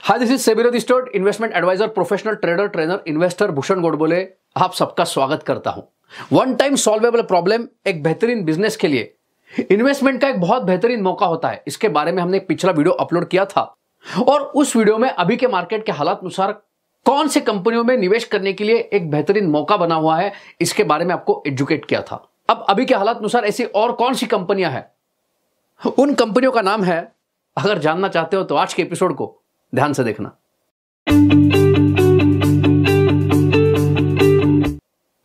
Hi, this is SEBI registered investment adviser, professional trader, trainer, investor Bhushan Godbole आप सबका स्वागत करता हूं। वन टाइम सॉल्वेबल प्रॉब्लम एक बेहतरीन बिजनेस के लिए इन्वेस्टमेंट का एक बहुत बेहतरीन मौका होता है। इसके बारे में हमने एक पिछला वीडियो अपलोड किया था और उस वीडियो में अभी के मार्केट के हालात अनुसार कौन सी कंपनियों में निवेश करने के लिए एक बेहतरीन मौका बना हुआ है, इसके बारे में आपको एजुकेट किया था। अब अभी के हालात अनुसार ऐसी और कौन सी कंपनियां हैं, उन कंपनियों का नाम है। अगर जानना चाहते हो तो आज के एपिसोड को ध्यान से देखना।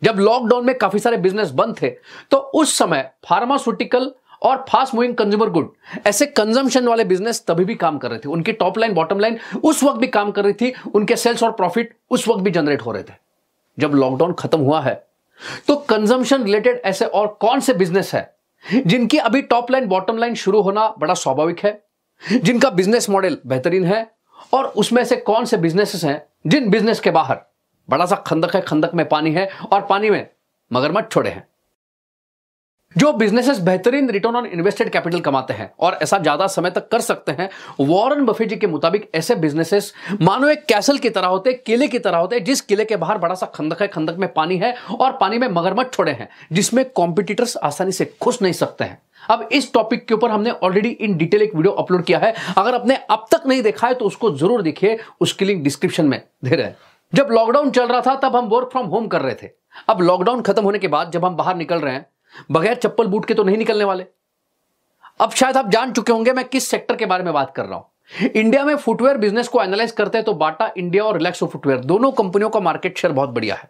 जब लॉकडाउन में काफी सारे बिजनेस बंद थे तो उस समय फार्मास्यूटिकल और फास्ट मूविंग कंज्यूमर गुड ऐसे कंजम्पशन वाले बिजनेस तभी भी काम कर रहे थे। उनकी टॉप लाइन बॉटम लाइन उस वक्त भी काम कर रही थी, उनके सेल्स और प्रॉफिट उस वक्त भी जनरेट हो रहे थे। जब लॉकडाउन खत्म हुआ है तो कंजम्पशन रिलेटेड ऐसे और कौन से बिजनेस है जिनकी अभी टॉप लाइन बॉटम लाइन शुरू होना बड़ा स्वाभाविक है, जिनका बिजनेस मॉडल बेहतरीन है, और उसमें से कौन से बिजनेसेस हैं जिन बिजनेस के बाहर बड़ा सा खंदक है, खंदक में पानी है और पानी में मगरमच्छ छोड़े हैं। जो बिजनेसेस बेहतरीन रिटर्न ऑन इन्वेस्टेड कैपिटल कमाते हैं और ऐसा ज्यादा समय तक कर सकते हैं, वॉरेन बफेट जी के मुताबिक ऐसे बिजनेसेस मानो एक कैसल की तरह होते, किले की तरह होते, जिस किले के बाहर बड़ा सा खंदक है, खंदक में पानी है और पानी में मगरमच्छ छोड़े हैं, जिसमें कॉम्पिटिटर्स आसानी से घुस नहीं सकते हैं। अब इस टॉपिक के ऊपर हमने ऑलरेडी इन डिटेल एक वीडियो अपलोड किया है। अगर आपने अब तक नहीं देखा है तो उसको जरूर देखिए, उसकी लिंक डिस्क्रिप्शन में दे रहे हैं। जब लॉकडाउन चल रहा था तब हम वर्क फ्रॉम होम कर रहे थे। अब लॉकडाउन खत्म होने के बाद जब हम बाहर निकल रहे हैं, बगैर चप्पल बूट के तो नहीं निकलने वाले। अब शायद आप जान चुके होंगे मैं किस सेक्टर के बारे में बात कर रहा हूं। इंडिया में फुटवेयर बिजनेस को एनालाइज करते हैं तो बाटा इंडिया और रिलैक्सो फुटवेयर दोनों कंपनियों का मार्केट शेयर बहुत बढ़िया है।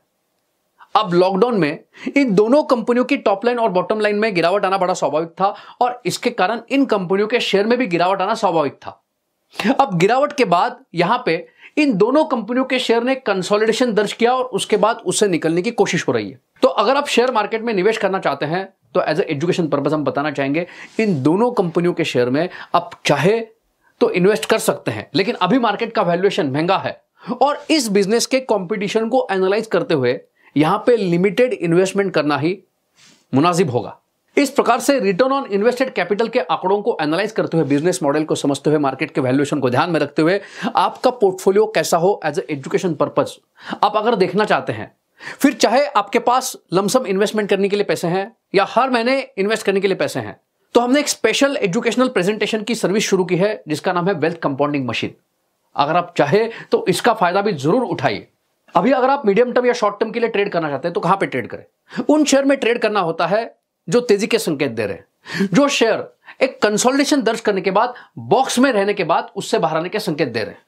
अब लॉकडाउन में इन दोनों कंपनियों की टॉप लाइन और बॉटम लाइन में गिरावट आना बड़ा स्वाभाविक था और इसके कारण इन कंपनियों के शेयर में भी गिरावट आना स्वाभाविक था। अब गिरावट के बाद यहां पे इन दोनों कंपनियों के शेयर ने कंसोलिडेशन दर्ज किया और उसके बाद उससे निकलने की कोशिश हो रही है। तो अगर आप शेयर मार्केट में निवेश करना चाहते हैं तो एज ए एजुकेशन पर्पस हम बताना चाहेंगे, इन दोनों कंपनियों के शेयर में आप चाहे तो इन्वेस्ट कर सकते हैं, लेकिन अभी मार्केट का वैल्यूएशन महंगा है और इस बिजनेस के कंपटीशन को एनालाइज करते हुए यहां पे लिमिटेड इन्वेस्टमेंट करना ही मुनासिब होगा। इस प्रकार से रिटर्न ऑन इन्वेस्टेड कैपिटल के आंकड़ों को एनालाइज करते हुए, बिजनेस मॉडल को समझते हुए, मार्केट के वैल्यूएशन को ध्यान में रखते हुए आपका पोर्टफोलियो कैसा हो एज ए एजुकेशन पर्पस आप अगर देखना चाहते हैं, फिर चाहे आपके पास लमसम इन्वेस्टमेंट करने के लिए पैसे हैं या हर महीने इन्वेस्ट करने के लिए पैसे हैं, तो हमने एक स्पेशल एजुकेशनल प्रेजेंटेशन की सर्विस शुरू की है जिसका नाम है वेल्थ कंपाउंडिंग मशीन। अगर आप चाहे तो इसका फायदा भी जरूर उठाइए। अभी अगर आप मीडियम टर्म या शॉर्ट टर्म के लिए ट्रेड करना चाहते हैं तो कहां पे ट्रेड करें? उन शेयर में ट्रेड करना होता है जो तेजी के संकेत दे रहे हैं, जो शेयर एक कंसोलिडेशन दर्ज करने के बाद, बॉक्स में रहने के बाद उससे बाहर आने के संकेत दे रहे हैं।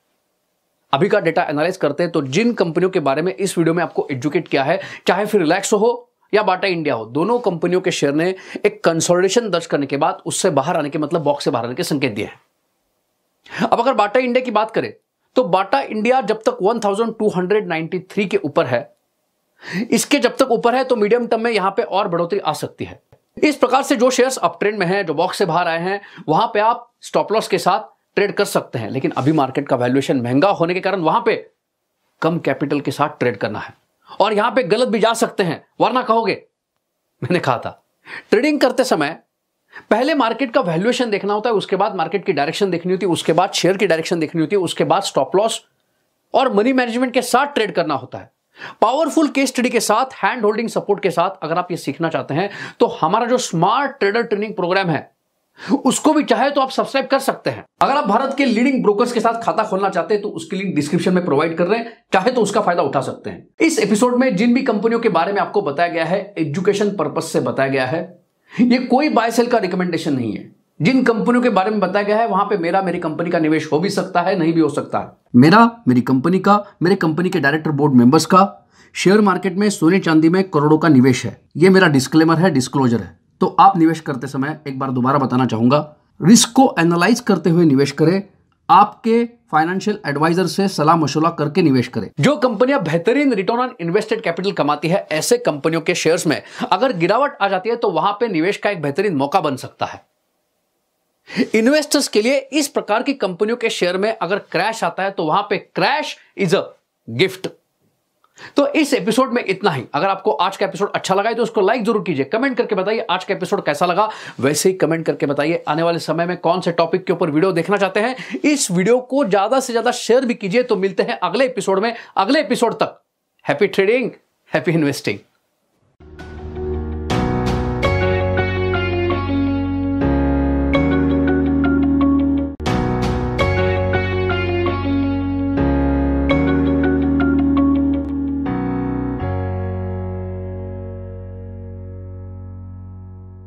अभी का डेटा एनालाइज करते हैं तो जिन कंपनियों के बारे में इस वीडियो में आपको एजुकेट किया है, चाहे फिर रिलैक्सो हो या बाटा इंडिया हो, दोनों कंपनियों के शेयर ने एक कंसोलिडेशन दर्ज करने के बाद उससे बाहर आने के, मतलब बॉक्स से बाहर आने के संकेत दिए हैं। अब अगर बाटा इंडिया की बात करें तो बाटा इंडिया जब तक 1293 के ऊपर है, इसके जब तक ऊपर है तो मीडियम टर्म में यहां पे और बढ़ोतरी आ सकती है। इस प्रकार से जो शेयर्स अप ट्रेंड में हैं, जो बॉक्स से बाहर आए हैं, वहां पे आप स्टॉप लॉस के साथ ट्रेड कर सकते हैं, लेकिन अभी मार्केट का वैल्यूएशन महंगा होने के कारण वहां पे कम कैपिटल के साथ ट्रेड करना है और यहां पे गलत भी जा सकते हैं, वरना कहोगे मैंने कहा था। ट्रेडिंग करते समय पहले मार्केट का वैल्यूएशन देखना होता है, उसके बाद मार्केट की डायरेक्शन देखनी होती है, उसके बाद शेयर की डायरेक्शन देखनी होती है, उसके बाद स्टॉप लॉस और मनी मैनेजमेंट के साथ ट्रेड करना होता है। पावरफुल केस स्टडी के साथ, हैंड होल्डिंग सपोर्ट के साथ अगर आप ये सीखना चाहते हैं तो हमारा जो स्मार्ट ट्रेडर ट्रेनिंग प्रोग्राम है उसको भी चाहे तो आप सब्सक्राइब कर सकते हैं। अगर आप भारत के लीडिंग ब्रोकर्स के साथ खाता खोलना चाहते हैं तो उसकी लिंक डिस्क्रिप्शन में प्रोवाइड कर रहे हैं, चाहे तो उसका फायदा उठा सकते हैं। इस एपिसोड में जिन भी कंपनियों के बारे में आपको बताया गया है, एजुकेशन पर्पस से बताया गया है, ये कोई बाय सेल का रिकमेंडेशन नहीं है। जिन कंपनियों के बारे में बताया गया है वहां पे मेरी कंपनी का निवेश हो भी सकता है, नहीं भी हो सकता है। मेरी कंपनी का, मेरे कंपनी के डायरेक्टर बोर्ड मेंबर्स का शेयर मार्केट में, सोने चांदी में करोड़ों का निवेश है। ये मेरा डिस्क्लेमर है, डिस्क्लोजर है। तो आप निवेश करते समय एक बार दोबारा बताना चाहूंगा, रिस्क को एनालाइज करते हुए निवेश करें, आपके फाइनेंशियल एडवाइजर से सलाह मशवरा करके निवेश करें। जो कंपनियां बेहतरीन रिटर्न ऑन इन्वेस्टेड कैपिटल कमाती है, ऐसे कंपनियों के शेयर्स में अगर गिरावट आ जाती है तो वहां पे निवेश का एक बेहतरीन मौका बन सकता है। इन्वेस्टर्स के लिए इस प्रकार की कंपनियों के शेयर में अगर क्रैश आता है तो वहां पे क्रैश इज अ गिफ्ट। तो इस एपिसोड में इतना ही। अगर आपको आज का एपिसोड अच्छा लगा है तो उसको लाइक जरूर कीजिए, कमेंट करके बताइए आज का एपिसोड कैसा लगा। वैसे ही कमेंट करके बताइए आने वाले समय में कौन से टॉपिक के ऊपर वीडियो देखना चाहते हैं। इस वीडियो को ज्यादा से ज्यादा शेयर भी कीजिए। तो मिलते हैं अगले एपिसोड में। अगले एपिसोड तक हैप्पी ट्रेडिंग, हैप्पी इन्वेस्टिंग।